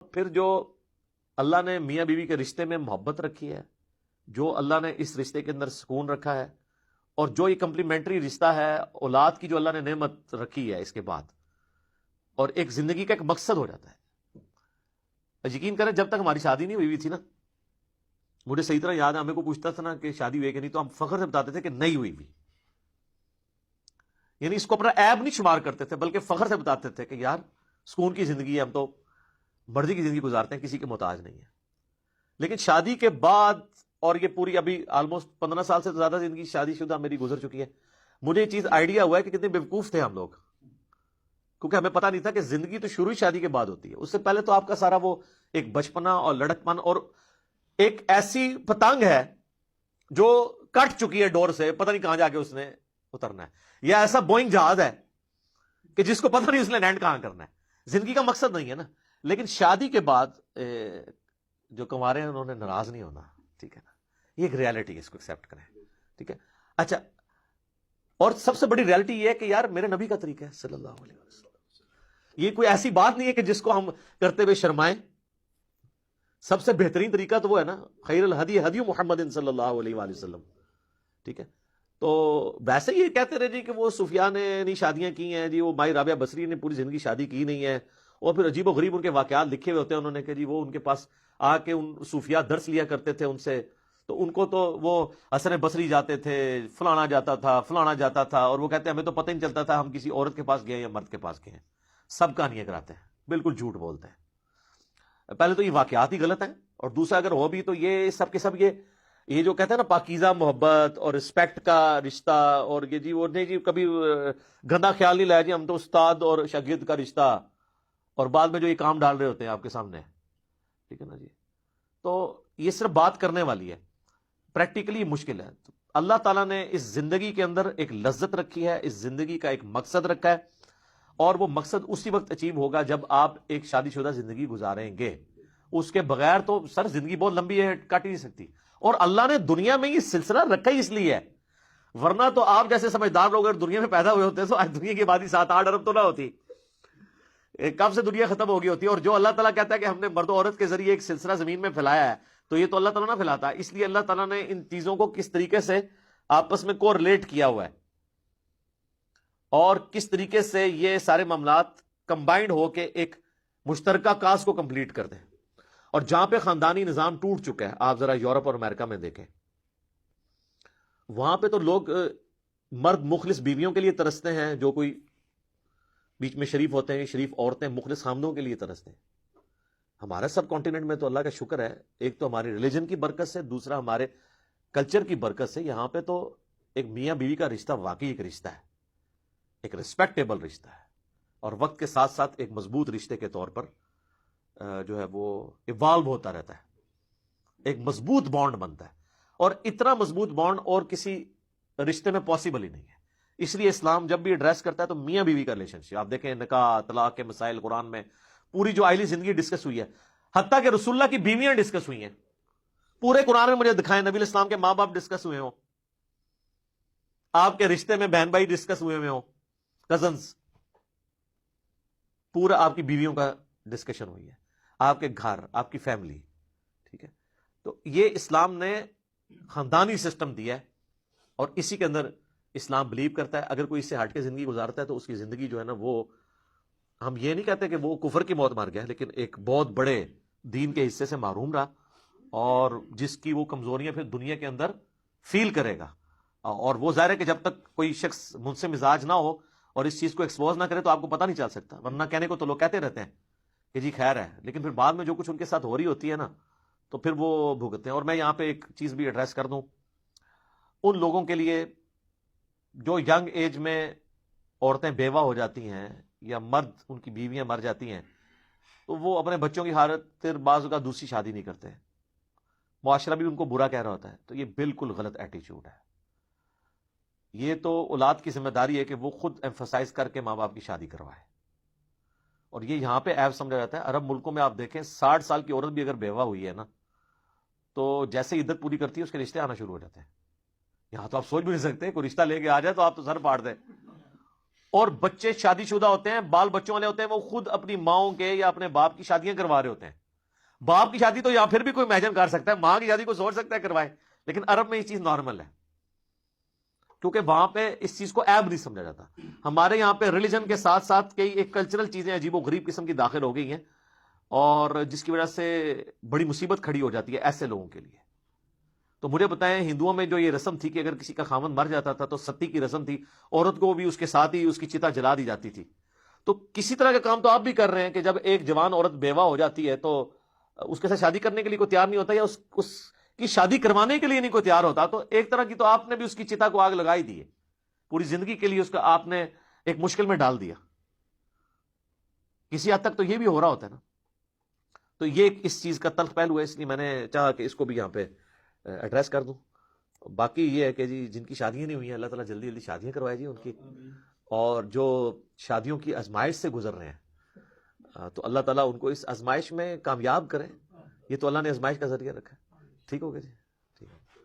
پھر جو اللہ نے میاں بیوی کے رشتے میں محبت رکھی ہے، جو اللہ نے اس رشتے کے اندر سکون رکھا ہے، اور جو یہ کمپلیمنٹری رشتہ ہے اولاد کی جو اللہ نے نعمت رکھی ہے اس کے بعد، اور ایک زندگی کا ایک مقصد ہو جاتا ہے۔ یقین کریں جب تک ہماری شادی نہیں ہوئی ہوئی تھی نا، مجھے صحیح طرح یاد ہے، ہمیں کو پوچھتا تھا نا کہ شادی ہوئی کہ نہیں، تو ہم فخر سے بتاتے تھے کہ نہیں ہوئی بھی، یعنی اس کو اپنا عیب نہیں شمار کرتے تھے بلکہ فخر سے بتاتے تھے کہ یار سکون کی زندگی ہے، ہم تو مرضی کی زندگی گزارتے ہیں، کسی کے محتاج نہیں ہے۔ لیکن شادی کے بعد، اور یہ پوری ابھی آلموسٹ 15 سال سے زیادہ زندگی شادی شدہ میری گزر چکی ہے، مجھے یہ چیز آئیڈیا ہوا ہے کہ کتنے بیوقوف تھے ہم لوگ، کیونکہ ہمیں پتہ نہیں تھا کہ زندگی تو شروع ہی شادی کے بعد ہوتی ہے۔ اس سے پہلے تو آپ کا سارا وہ ایک بچپنا اور لڑکپن، اور ایک ایسی پتنگ ہے جو کٹ چکی ہے ڈور سے، پتہ نہیں کہاں جا کے اس نے اترنا ہے، یا ایسا بوئنگ جہاز ہے کہ جس کو پتہ نہیں اس نے لینڈ کہاں کرنا ہے۔ زندگی کا مقصد نہیں ہے نا۔ لیکن شادی کے بعد جو کنوارے ہیں انہوں نے ناراض نہیں ہونا، ٹھیک ہے نا، یہ ایک ریالٹی ہے، اس کو ایکسیپٹ کریں، ٹھیک ہے۔ اچھا، اور سب سے بڑی ریالٹی یہ ہے کہ یار میرے نبی کا طریقہ ہے صلی اللہ علیہ وسلم، یہ کوئی ایسی بات نہیں ہے کہ جس کو ہم کرتے ہوئے شرمائیں۔ سب سے بہترین طریقہ تو وہ ہے نا، خیر الہدی ہدی محمد صلی اللہ علیہ وآلہ وسلم، ٹھیک ہے۔ تو ویسے یہ کہتے رہے جی کہ وہ صوفیاء نے نہیں شادیاں کی ہیں جی، وہ مائی رابعہ بصری نے پوری زندگی شادی کی نہیں ہے، اور پھر عجیب و غریب ان کے واقعات لکھے ہوئے ہوتے ہیں انہوں نے کہ جی وہ ان کے پاس آ کے ان صوفیاء درس لیا کرتے تھے ان سے، تو ان کو تو وہ حسن بصری جاتے تھے، فلانا جاتا تھا، فلانا جاتا تھا، اور وہ کہتے ہیں ہمیں تو پتہ ہی نہیں چلتا تھا ہم کسی عورت کے پاس گئے یا مرد کے پاس گئے ہیں، سب کہانیاں کراتے ہیں، بالکل جھوٹ بولتے ہیں۔ پہلے تو یہ واقعات ہی غلط ہیں، اور دوسرا اگر ہو بھی تو یہ سب کے سب یہ جو کہتے ہیں نا پاکیزہ محبت اور رسپیکٹ کا رشتہ، اور یہ جی وہ نہیں جی کبھی گندا خیال نہیں لایا جی ہم تو استاد اور شاگرد کا رشتہ، اور بعد میں جو یہ کام ڈال رہے ہوتے ہیں آپ کے سامنے، ٹھیک ہے نا جی۔ تو یہ صرف بات کرنے والی ہے، پریکٹیکلی مشکل ہے۔ تو اللہ تعالیٰ نے اس زندگی کے اندر ایک لذت رکھی ہے، اس زندگی کا ایک مقصد رکھا ہے، اور وہ مقصد اسی وقت اچیو ہوگا جب آپ ایک شادی شدہ زندگی گزاریں گے۔ اس کے بغیر تو سر زندگی بہت لمبی ہے، کٹ ہی نہیں سکتی، اور اللہ نے دنیا میں یہ سلسلہ رکھا ہی اس لیے ہے، ورنہ تو آپ جیسے سمجھدار لوگ اگر دنیا میں پیدا ہوئے ہوتے تو آج دنیا کی آبادی 7-8 ارب تو نہ ہوتی، کب سے دنیا ختم ہو گئی ہوتی ہے۔ اور جو اللہ تعالیٰ کہتا ہے کہ ہم نے مرد و عورت کے ذریعے ایک سلسلہ زمین میں پھیلایا ہے، تو یہ تو اللہ تعالیٰ نہ پھیلاتا، اس لیے اللہ تعالیٰ نے ان چیزوں کو کس طریقے سے آپس میں کو ریلیٹ کیا ہوا ہے، اور کس طریقے سے یہ سارے معاملات کمبائنڈ ہو کے ایک مشترکہ کاز کو کمپلیٹ کر دیں۔ اور جہاں پہ خاندانی نظام ٹوٹ چکا ہے، آپ ذرا یورپ اور امریکہ میں دیکھیں، وہاں پہ تو لوگ مرد مخلص بیویوں کے لیے ترستے ہیں، جو کوئی بیچ میں شریف ہوتے ہیں، شریف عورتیں مخلص خامدوں کے لیے ترستے ہیں۔ ہمارا سب کانٹیننٹ میں تو اللہ کا شکر ہے، ایک تو ہماری ریلیجن کی برکت سے، دوسرا ہمارے کلچر کی برکت سے، یہاں پہ تو ایک میاں بیوی کا رشتہ واقعی ایک رشتہ ہے، ایک ریسپیکٹیبل رشتہ ہے، اور وقت کے ساتھ ساتھ ایک مضبوط رشتے کے طور پر جو ہے وہ ایوالو ہوتا رہتا ہے، ایک مضبوط بانڈ بنتا ہے، اور اتنا مضبوط بانڈ اور کسی رشتے میں پاسبل ہی نہیں ہے۔ اس لیے اسلام جب بھی ایڈریس کرتا ہے تو میاں بیوی کا ریلیشنشپ، آپ دیکھیں نکاح طلاق کے مسائل قرآن میں پوری جو آئلی زندگی ڈسکس ہوئی ہے، حتیٰ کہ رسول اللہ کی بیویاں ڈسکس ہوئی ہیں، پورے قرآن میں مجھے دکھائیں نبی الاسلام کے ماں باپ ڈسکس ہوئے ہوں، آپ کے رشتے میں بہن بھائی ڈسکس ہوئے ہوں، کزنز، پورا آپ کی بیویوں کا ڈسکشن ہوئی ہے، آپ کے گھر، آپ کی فیملی، ٹھیک ہے۔ تو یہ اسلام نے خاندانی سسٹم دیا ہے، اور اسی کے اندر اسلام بلیو کرتا ہے اگر کوئی اس سے ہٹ کے زندگی گزارتا ہے تو اس کی زندگی جو ہے نا، وہ ہم یہ نہیں کہتے کہ وہ کفر کی موت مار گیا، لیکن ایک بہت بڑے دین کے حصے سے محروم رہا، اور جس کی وہ کمزوریاں پھر دنیا کے اندر فیل کرے گا۔ اور وہ ظاہر ہے کہ جب تک کوئی شخص مجھ سے مزاج نہ ہو اور اس چیز کو ایکسپوز نہ کرے تو آپ کو پتہ نہیں چل سکتا، ورنہ کہنے کو تو لوگ کہتے رہتے ہیں کہ جی خیر ہے، لیکن پھر بعد میں جو کچھ ان کے ساتھ ہو رہی ہوتی ہے نا، تو پھر وہ بھگتتے ہیں۔ اور میں یہاں پہ ایک چیز بھی ایڈریس کر دوں ان لوگوں کے لیے جو ینگ ایج میں عورتیں بیوہ ہو جاتی ہیں یا مرد ان کی بیویاں مر جاتی ہیں، تو وہ اپنے بچوں کی خاطر بعض کا دوسری شادی نہیں کرتے، معاشرہ بھی ان کو برا کہہ رہا ہوتا ہے، تو یہ بالکل غلط ایٹیچیوڈ ہے۔ یہ تو اولاد کی ذمہ داری ہے کہ وہ خود ایمفسائز کر کے ماں باپ کی شادی کروائے، اور یہ یہاں پہ عیب سمجھا جاتا ہے۔ عرب ملکوں میں آپ دیکھیں 60 سال کی عورت بھی اگر بیوہ ہوئی ہے نا، تو جیسے عدت پوری کرتی ہے اس کے رشتے آنا شروع ہو جاتے ہیں۔ یہاں تو آپ سوچ بھی نہیں سکتے، کوئی رشتہ لے کے آ جائے تو آپ تو سر پاڑ دیں، اور بچے شادی شدہ ہوتے ہیں، بال بچوں والے ہوتے ہیں، وہ خود اپنی ماؤں کے یا اپنے باپ کی شادیاں کروا رہے ہوتے ہیں. باپ کی شادی تو یا پھر بھی کوئی امیجن کر سکتا ہے، ماں کی شادی کو سوچ سکتا ہے کروائے، لیکن عرب میں یہ چیز نارمل ہے، کیونکہ وہاں پہ اس چیز کو عیب نہیں سمجھا جاتا. ہمارے یہاں پہ ریلیجن کے ساتھ ساتھ کئی ایک کلچرل چیزیں عجیب و غریب قسم کی داخل ہو گئی ہیں، اور جس کی وجہ سے بڑی مصیبت کھڑی ہو جاتی ہے ایسے لوگوں کے لیے. تو مجھے بتائیں، ہندوؤں میں جو یہ رسم تھی کہ اگر کسی کا خاوند مر جاتا تھا تو ستی کی رسم تھی، عورت کو بھی اس کے ساتھ ہی اس کی چتا جلا دی جاتی تھی. تو کسی طرح کا کام تو آپ بھی کر رہے ہیں کہ جب ایک جوان عورت بیوہ ہو جاتی ہے تو اس کے ساتھ شادی کرنے کے لیے کوئی تیار نہیں ہوتا، یا اس کی شادی کروانے کے لیے نہیں کوئی تیار ہوتا، تو ایک طرح کی تو آپ نے بھی اس کی چتا کو آگ لگائی دی ہے، پوری زندگی کے لیے اس کا آپ نے ایک مشکل میں ڈال دیا. کسی حد تک تو یہ بھی ہو رہا ہوتا ہے نا. تو یہ اس چیز کا تلخ پہلو ہے، اس لیے میں نے چاہا کہ اس کو بھی یہاں پہ ایڈریس کر دوں. باقی یہ ہے کہ جی جن کی شادیاں نہیں ہوئی ہیں، اللہ تعالیٰ جلدی جلدی شادیاں کروائے جی ان کی، اور جو شادیوں کی آزمائش سے گزر رہے ہیں تو اللہ تعالیٰ ان کو اس آزمائش میں کامیاب کرے. یہ تو اللہ نے آزمائش کا ذریعہ رکھا ہے. ٹھیک ہوگا جی. ٹھیک ہے.